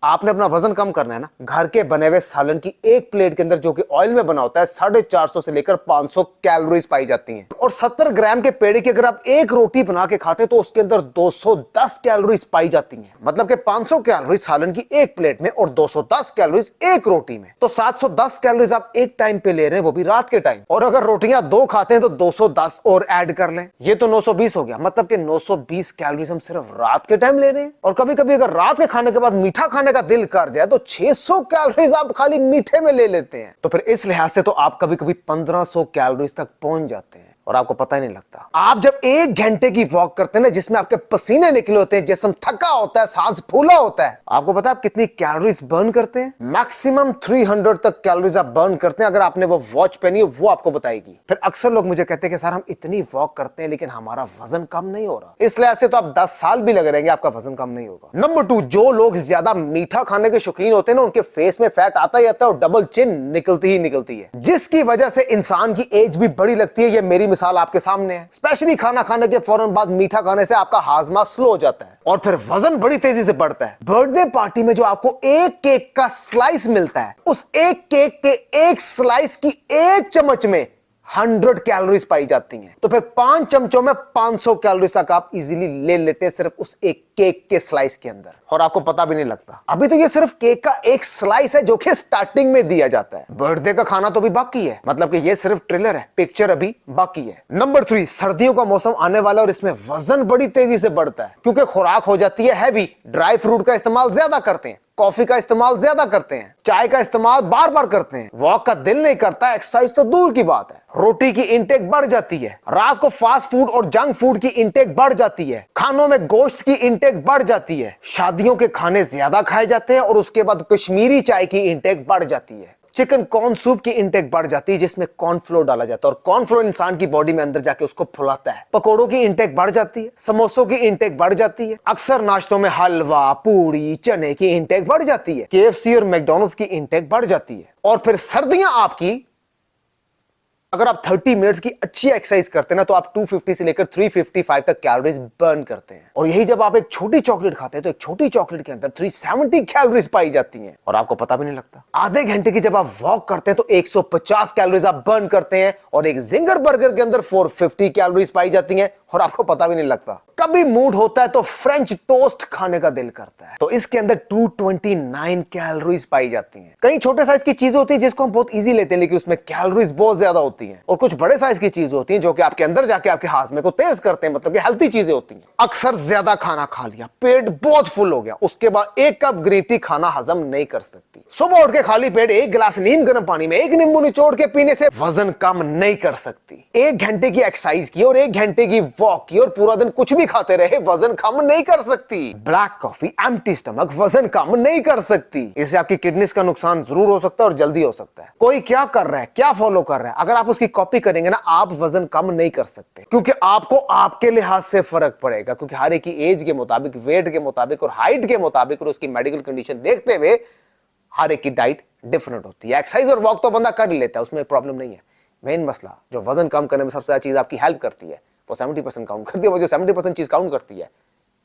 आपने अपना वजन कम करना है ना, घर के बने हुए सालन की एक प्लेट के अंदर जो कि ऑयल में बना होता है 450 से लेकर 500 कैलोरीज पाई जाती हैं। और 70 ग्राम के पेड़े की अगर आप एक रोटी बना के खाते हैं तो उसके अंदर 210 कैलोरीज पाई जाती हैं। मतलब कि 500 कैलोरीज सालन की एक प्लेट में और 210 कैलोरीज एक रोटी में। तो 710 कैलोरीज आप एक टाइम पे ले रहे हैं, वो भी रात के टाइम। और अगर रोटियां 2 खाते हैं तो 210 और ऐड कर लें, ये तो 920 हो गया। मतलब कि 920 कैलोरीज हम सिर्फ रात के टाइम ले रहे हैं। और कभी कभी अगर रात के खाने के बाद मीठा खाने का दिल कर जाए तो 600 कैलोरीज आप खाली मीठे में ले लेते हैं। तो फिर इस लिहाज से तो आप कभी कभी 1500 कैलोरीज तक पहुंच जाते हैं और आपको पता ही नहीं लगता। आप जब 1 घंटे की वॉक करते हैं ना, जिसमें आपके पसीने निकले होते हैं, जिस्म थका होता है, सांस फूला होता है, आपको पता है आप कितनी कैलोरीज बर्न करते हैं? मैक्सिमम 300 तक कैलोरीज आप बर्न करते हैं। अगर आपने वो वॉच पहनी है वो आपको बताएगी। फिर अक्सर लोग मुझे कहते हैं कि सर हम इतनी वॉक करते हैं लेकिन हमारा वजन कम नहीं हो रहा। इस लिहाज से तो आप 10 साल भी लगे रहेंगे, आपका वजन कम नहीं होगा। नंबर 2, जो लोग ज्यादा मीठा खाने के शौकीन होते हैं ना, उनके फेस में फैट आता ही आता है और डबल चिन निकलती ही निकलती है, जिसकी वजह से इंसान की एज भी बड़ी लगती है। ये मेरी मिसाल आपके सामने है। स्पेशली खाना खाने के फौरन बाद मीठा खाने से आपका हाजमा स्लो हो जाता है और फिर वजन बड़ी तेजी से बढ़ता है। बर्थडे पार्टी में जो आपको एक केक का स्लाइस मिलता है, उस एक केक के एक स्लाइस की एक चम्मच में 100 कैलोरीज पाई जाती हैं। तो फिर 5 चमचों में 500 कैलोरीज तक आप इजीली ले लेते हैं सिर्फ उस एक केक के स्लाइस के अंदर, और आपको पता भी नहीं लगता। अभी तो ये सिर्फ केक का एक स्लाइस है जो कि स्टार्टिंग में दिया जाता है। बर्थडे का खाना तो भी बाकी है, मतलब कि ये सिर्फ ट्रेलर है, पिक्चर अभी बाकी है। नंबर 3, सर्दियों का मौसम आने वाला और इसमें वजन बड़ी तेजी से बढ़ता है क्योंकि खुराक हो जाती है हैवी। ड्राई फ्रूट का इस्तेमाल ज्यादा करते हैं, कॉफी का इस्तेमाल ज्यादा करते हैं, चाय का इस्तेमाल बार बार करते हैं, वॉक का दिल नहीं करता, एक्सरसाइज तो दूर की बात है। रोटी की इंटेक बढ़ जाती है, रात को फास्ट फूड और जंक फूड की इंटेक बढ़ जाती है, खानों में गोश्त की इंटेक बढ़ जाती है, शादियों के खाने ज्यादा खाए जाते हैं और उसके बाद कश्मीरी चाय की इंटेक बढ़ जाती है, चिकन कॉर्न सूप की इंटेक बढ़ जाती है जिसमें कॉर्नफ्लोर डाला जाता है और कॉर्नफ्लोर इंसान की बॉडी में अंदर जाके उसको फुलाता है। पकोड़ों की इंटेक बढ़ जाती है, समोसों की इंटेक बढ़ जाती है, अक्सर नाश्तों में हलवा, पूरी, चने की इंटेक बढ़ जाती है, KFC और मैकडॉनल्ड्स की इंटेक बढ़ जाती है। और फिर सर्दियां आपकी, अगर आप 30 मिनट्स की अच्छी एक्सरसाइज करते हैं ना तो आप 250 से लेकर 355 तक कैलोरीज बर्न करते हैं। और यही जब आप एक छोटी चॉकलेट खाते हैं तो एक छोटी चॉकलेट के अंदर 370 कैलोरीज पाई जाती हैं और आपको पता भी नहीं लगता। आधे घंटे की जब आप वॉक करते हैं तो 150 कैलोरीज आप बर्न करते हैं और एक जिंगर बर्गर के अंदर 450 कैलोरीज पाई जाती हैं और आपको पता भी नहीं लगता। कभी मूड होता है तो फ्रेंच टोस्ट खाने का दिल करता है तो इसके अंदर 229 कैलोरीज पाई जाती हैं। कई छोटे साइज की चीजें होती है जिसको हम बहुत इजी लेते हैं लेकिन उसमें कैलोरीज बहुत ज्यादा होती हैं, और कुछ बड़े साइज की चीजें होती हैं जो कि आपके अंदर जाके आपके हाजमे को तेज करते हैं, मतलब कि हेल्थी चीजें होती हैं। अक्सर ज्यादा खाना खा लिया, पेट बहुत फुल हो गया, उसके बाद 1 कप ग्रीन टी खाना हजम नहीं कर सकती। सुबह उठ के खाली पेट 1 गिलास नीम गर्म पानी में 1 नींबू निचोड़ के पीने से वजन कम नहीं कर सकती। 1 घंटे की एक्सरसाइज की और 1 घंटे की वॉक की और पूरा दिन कुछ भी खाते रहे, वजन कम नहीं कर सकती। ब्लैक कॉफी, एम्प्टी स्टमक वजन कम नहीं कर सकती। इससे आपकी किडनीज का नुकसान जरूर हो सकता है और जल्दी हो सकता है। कोई क्या कर रहा है, क्या फॉलो कर रहा है, अगर आप उसकी कॉपी करेंगे ना, आप वजन कम नहीं कर सकते क्योंकि आपको आपके लिहाज से फर्क पड़ेगा, क्योंकि हर एक की एज के मुताबिक, वेट के मुताबिक और हाइट के मुताबिक और उसकी मेडिकल कंडीशन देखते हुए हर एक की डाइट डिफरेंट होती है। एक्सरसाइज और वॉक तो बंदा कर ही लेता है, उसमें प्रॉब्लम नहीं है। मेन मसला जो वजन कम करने में सबसे ज्यादा चीज आपकी हेल्प करती है वो 70% काउंट करती है, वो जो 70% चीज काउंट करती है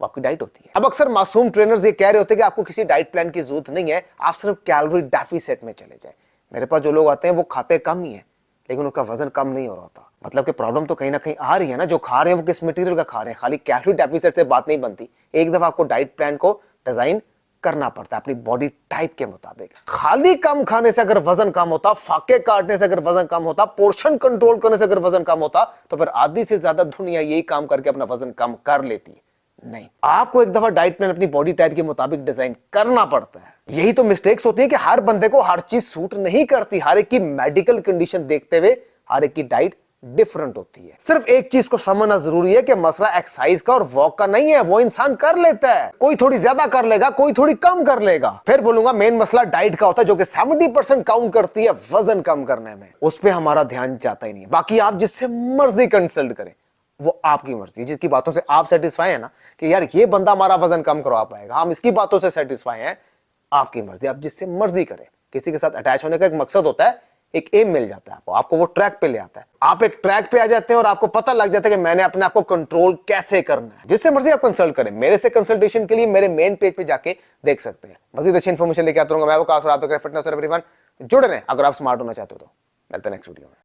वो आपकी डाइट होती है। अब अक्सर मासूम ट्रेनर्स ये कह रहे होते हैं कि आपको किसी डाइट प्लान की जरूरत नहीं है, आप सिर्फ कैलोरी डेफिसिट में चले जाएं। मेरे पास जो लोग आते हैं वो खाते कम ही है लेकिन उनका वजन कम नहीं हो रहा होता। मतलब कि प्रॉब्लम तो कहीं ना कहीं आ रही है ना, जो खा रहे हैं वो किस मटेरियल का खा रहे हैं। खाली कैलोरी डेफिसिट से बात नहीं बनती, एक दफा आपको डाइट प्लान को डिजाइन करना पड़ता है अपनी बॉडी टाइप के मुताबिक। खाली कम खाने से अगर वजन कम होता, फाके काटने से अगर वजन कम होता, पोर्शन कंट्रोल करने से अगर वजन कम होता तो फिर आधी से ज्यादा दुनिया यही काम करके अपना वजन कम कर लेती। नहीं, आपको एक दफा डाइट प्लान अपनी बॉडी टाइप के मुताबिक डिजाइन करना पड़ता है। यही तो मिस्टेक्स होती है कि हर बंदे को हर चीज सूट नहीं करती, हर एक की मेडिकल कंडीशन देखते हुए हर एक की डाइट डिफरेंट होती है। सिर्फ एक चीज को समझना जरूरी है कि मसला एक्सरसाइज का और वॉक का नहीं है, वो इंसान कर लेता है, कोई थोड़ी ज्यादा कर लेगा, कोई थोड़ी कम कर लेगा। फिर बोलूंगा मेन मसला डाइट का होता है जो कि 70% काउंट करती है वजन कम करने में, उस पर हमारा ध्यान जाता ही नहीं है। बाकी आप जिससे मर्जी कंसल्ट करें, वो आपकी मर्जी, जिसकी बातों से आप सेटिस्फाई है ना कि यार ये बंदा हमारा वजन कम करवा पाएगा, हम इसकी बातों से सेटिस्फाई हैं, आपकी मर्जी, आप जिससे मर्जी करें। किसी के साथ अटैच होने का एक मकसद होता है एक एम मिल जाता है आपको वो ट्रैक पे ले आता है। आप एक ट्रैक पे आ जाते हैं और आपको पता लग जाता है कि मैंने अपने आप को कंट्रोल कैसे करना है। जिससे मर्जी आप कंसल्ट करें, मेरे से कंसल्टेशन के लिए मेरे मेन पेज पे जाके देख सकते हैं। मजीद अच्छी इन्फॉर्मेशन लेके आता रहूंगा मैं, वो आप फिटनेस और एवरीवन जुड़े रहें। अगर आप स्मार्ट होना चाहते हो तो मिलते हैं नेक्स्ट वीडियो में।